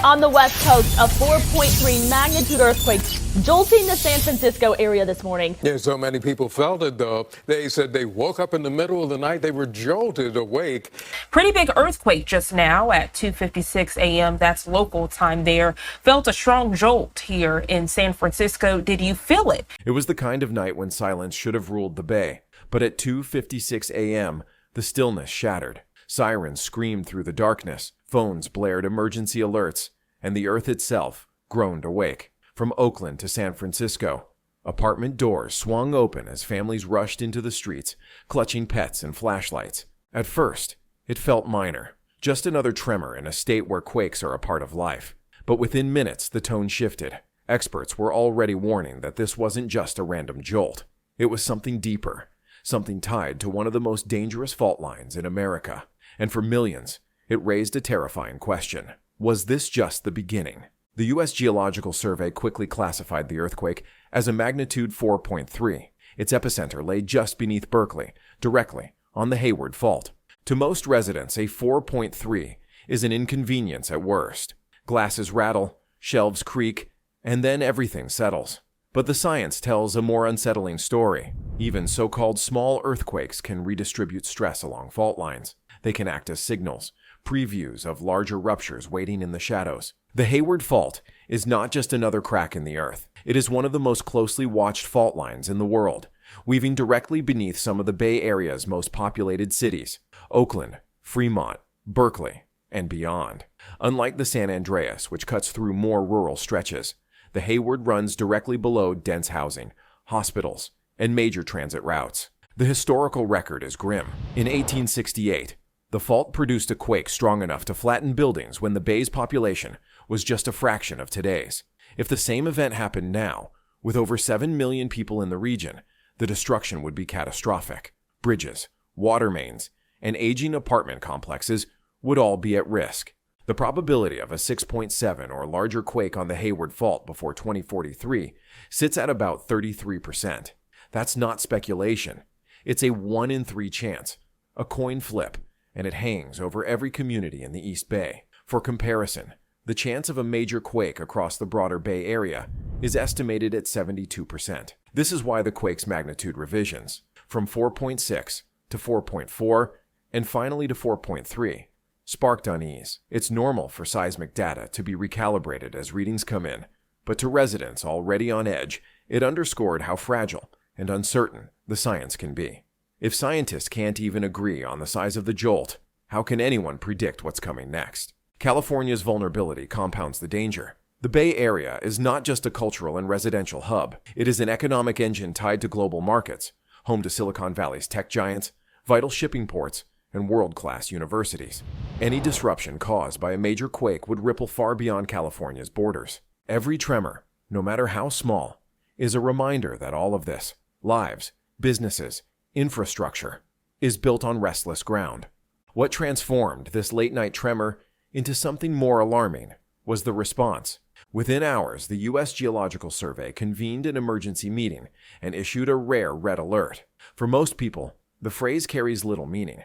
On the west coast, a 4.3 magnitude earthquake jolting the San Francisco area this morning. Yeah, so many people felt it, though. They said they woke up in the middle of the night. They were jolted awake. Pretty big earthquake just now at 2:56 a.m. That's local time there. Felt a strong jolt here in San Francisco. Did you feel it? It was the kind of night when silence should have ruled the Bay. But at 2:56 a.m., the stillness shattered. Sirens screamed through the darkness. Phones blared emergency alerts. And the earth itself groaned awake. From Oakland to San Francisco, apartment doors swung open as families rushed into the streets, clutching pets and flashlights. At first, it felt minor, just another tremor in a state where quakes are a part of life. But within minutes, the tone shifted. Experts were already warning that this wasn't just a random jolt. It was something deeper, something tied to one of the most dangerous fault lines in America. And for millions, it raised a terrifying question. Was this just the beginning? The U.S. Geological Survey quickly classified the earthquake as a magnitude 4.3. Its epicenter lay just beneath Berkeley, directly on the Hayward Fault. To most residents, a 4.3 is an inconvenience at worst. Glasses rattle, shelves creak, and then everything settles. But the science tells a more unsettling story. Even so-called small earthquakes can redistribute stress along fault lines. They can act as signals, previews of larger ruptures waiting in the shadows. The Hayward Fault is not just another crack in the earth. It is one of the most closely watched fault lines in the world, weaving directly beneath some of the Bay Area's most populated cities, Oakland, Fremont, Berkeley, and beyond. Unlike the San Andreas, which cuts through more rural stretches, the Hayward runs directly below dense housing, hospitals, and major transit routes. The historical record is grim. In 1868, the fault produced a quake strong enough to flatten buildings when the Bay's population was just a fraction of today's. If the same event happened now, with over 7 million people in the region, the destruction would be catastrophic. Bridges, water mains, and aging apartment complexes would all be at risk. The probability of a 6.7 or larger quake on the Hayward Fault before 2043 sits at about 33%. That's not speculation. It's a 1 in 3 chance, a coin flip, and it hangs over every community in the East Bay. For comparison, the chance of a major quake across the broader Bay Area is estimated at 72%. This is why the quake's magnitude revisions, from 4.6 to 4.4 and finally to 4.3, sparked unease. It's normal for seismic data to be recalibrated as readings come in, but to residents already on edge, it underscored how fragile and uncertain the science can be. If scientists can't even agree on the size of the jolt, how can anyone predict what's coming next? California's vulnerability compounds the danger. The Bay Area is not just a cultural and residential hub. It is an economic engine tied to global markets, home to Silicon Valley's tech giants, vital shipping ports, and world-class universities. Any disruption caused by a major quake would ripple far beyond California's borders. Every tremor, no matter how small, is a reminder that all of this, lives, businesses, infrastructure, is built on restless ground. What transformed this late-night tremor into something more alarming was the response. Within hours, the U.S. Geological Survey convened an emergency meeting and issued a rare red alert. For most people, the phrase carries little meaning.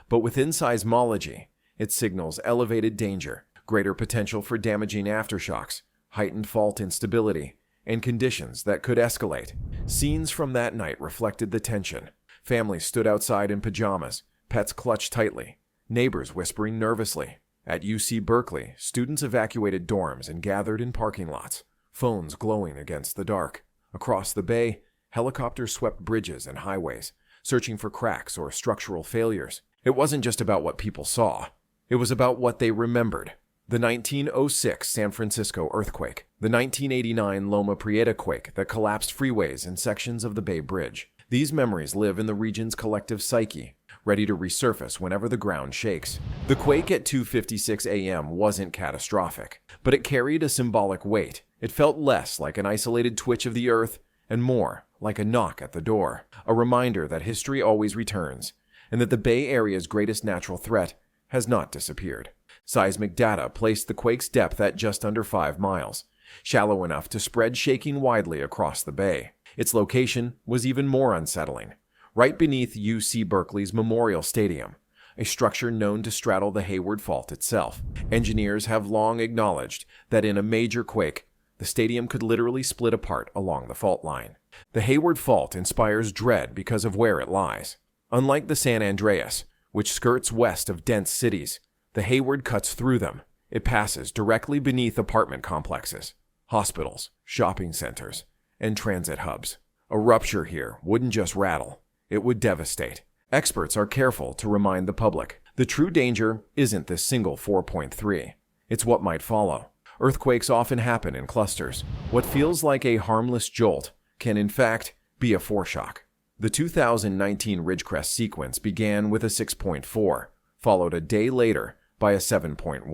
But within seismology, it signals elevated danger, greater potential for damaging aftershocks, heightened fault instability, and conditions that could escalate. Scenes from that night reflected the tension. Families stood outside in pajamas, pets clutched tightly, neighbors whispering nervously. At UC Berkeley, students evacuated dorms and gathered in parking lots, phones glowing against the dark. Across the Bay, helicopters swept bridges and highways, searching for cracks or structural failures. It wasn't just about what people saw. It was about what they remembered. The 1906 San Francisco earthquake, the 1989 Loma Prieta quake that collapsed freeways and sections of the Bay Bridge. These memories live in the region's collective psyche, ready to resurface whenever the ground shakes. The quake at 2:56 a.m. wasn't catastrophic, but it carried a symbolic weight. It felt less like an isolated twitch of the earth and more like a knock at the door, a reminder that history always returns, and that the Bay Area's greatest natural threat has not disappeared. Seismic data placed the quake's depth at just under 5 miles, shallow enough to spread shaking widely across the bay. Its location was even more unsettling, right beneath UC Berkeley's Memorial Stadium, a structure known to straddle the Hayward Fault itself. Engineers have long acknowledged that in a major quake, the stadium could literally split apart along the fault line. The Hayward Fault inspires dread because of where it lies. Unlike the San Andreas, which skirts west of dense cities, the Hayward cuts through them. It passes directly beneath apartment complexes, hospitals, shopping centers, and transit hubs. A rupture here wouldn't just rattle, it would devastate. Experts are careful to remind the public. The true danger isn't this single 4.3. It's what might follow. Earthquakes often happen in clusters. What feels like a harmless jolt can in fact be a foreshock. The 2019 Ridgecrest sequence began with a 6.4, followed a day later by a 7.1.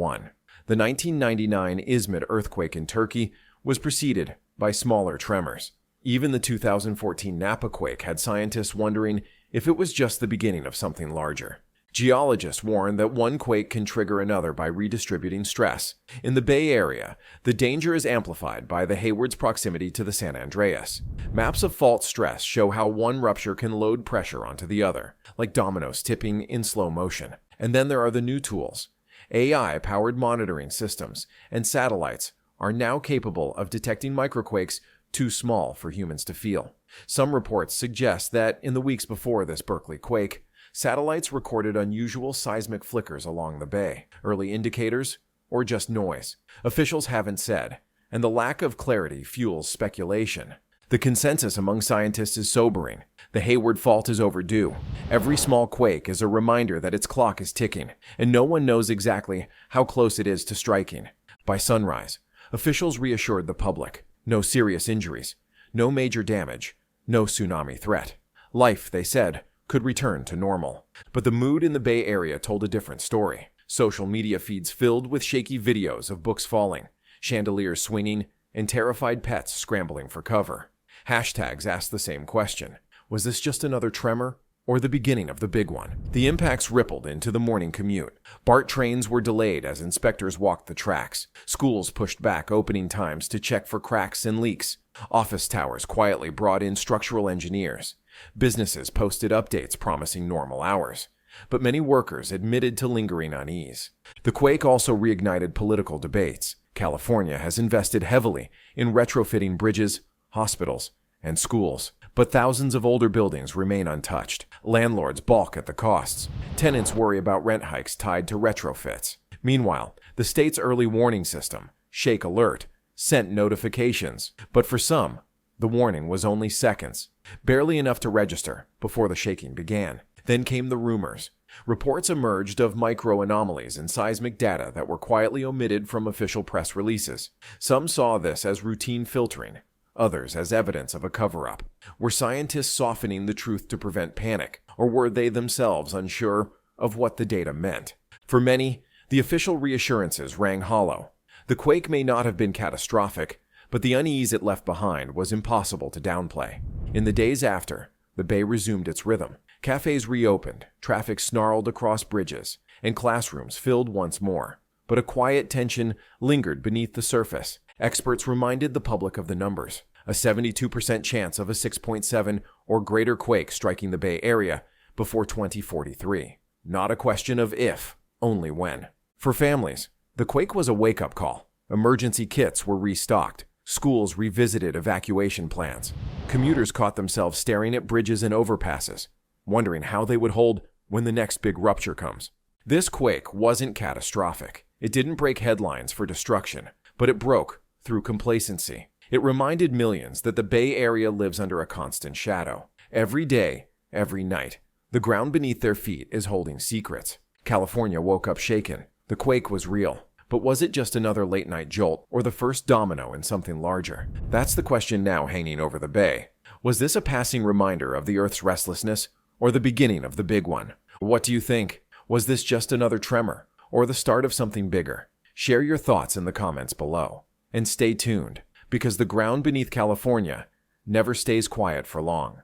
The 1999 Izmit earthquake in Turkey was preceded by smaller tremors. Even the 2014 Napa quake had scientists wondering if it was just the beginning of something larger. Geologists warn that one quake can trigger another by redistributing stress. In the Bay Area, the danger is amplified by the Hayward's proximity to the San Andreas. Maps of fault stress show how one rupture can load pressure onto the other, like dominoes tipping in slow motion. And then there are the new tools. AI-powered monitoring systems and satellites are now capable of detecting microquakes too small for humans to feel. Some reports suggest that in the weeks before this Berkeley quake, satellites recorded unusual seismic flickers along the bay. Early indicators, or just noise? Officials haven't said, and the lack of clarity fuels speculation. The consensus among scientists is sobering. The Hayward Fault is overdue. Every small quake is a reminder that its clock is ticking, and no one knows exactly how close it is to striking. By sunrise, officials reassured the public. No serious injuries, no major damage, no tsunami threat. Life, they said, could return to normal. But the mood in the Bay Area told a different story. Social media feeds filled with shaky videos of books falling, chandeliers swinging, and terrified pets scrambling for cover. Hashtags asked the same question. Was this just another tremor, or the beginning of the big one? The impacts rippled into the morning commute. BART trains were delayed as inspectors walked the tracks. Schools pushed back opening times to check for cracks and leaks. Office towers quietly brought in structural engineers. Businesses posted updates promising normal hours. But many workers admitted to lingering unease. The quake also reignited political debates. California has invested heavily in retrofitting bridges, hospitals, and schools. But thousands of older buildings remain untouched. Landlords balk at the costs. Tenants worry about rent hikes tied to retrofits. Meanwhile, the state's early warning system, Shake Alert, sent notifications. But for some, the warning was only seconds, barely enough to register before the shaking began. Then came the rumors. Reports emerged of micro-anomalies in seismic data that were quietly omitted from official press releases. Some saw this as routine filtering, others as evidence of a cover-up. Were scientists softening the truth to prevent panic, or were they themselves unsure of what the data meant? For many, the official reassurances rang hollow. The quake may not have been catastrophic, but the unease it left behind was impossible to downplay. In the days after, the bay resumed its rhythm. Cafes reopened, traffic snarled across bridges, and classrooms filled once more. But a quiet tension lingered beneath the surface. Experts reminded the public of the numbers. A 72% chance of a 6.7 or greater quake striking the Bay Area before 2043. Not a question of if, only when. For families, the quake was a wake-up call. Emergency kits were restocked. Schools revisited evacuation plans. Commuters caught themselves staring at bridges and overpasses, wondering how they would hold when the next big rupture comes. This quake wasn't catastrophic. It didn't break headlines for destruction, but it broke through complacency. It reminded millions that the Bay Area lives under a constant shadow. Every day, every night, the ground beneath their feet is holding secrets. California woke up shaken. The quake was real. But was it just another late-night jolt, or the first domino in something larger? That's the question now hanging over the Bay. Was this a passing reminder of the Earth's restlessness, or the beginning of the big one? What do you think? Was this just another tremor, or the start of something bigger? Share your thoughts in the comments below. And stay tuned, because the ground beneath California never stays quiet for long.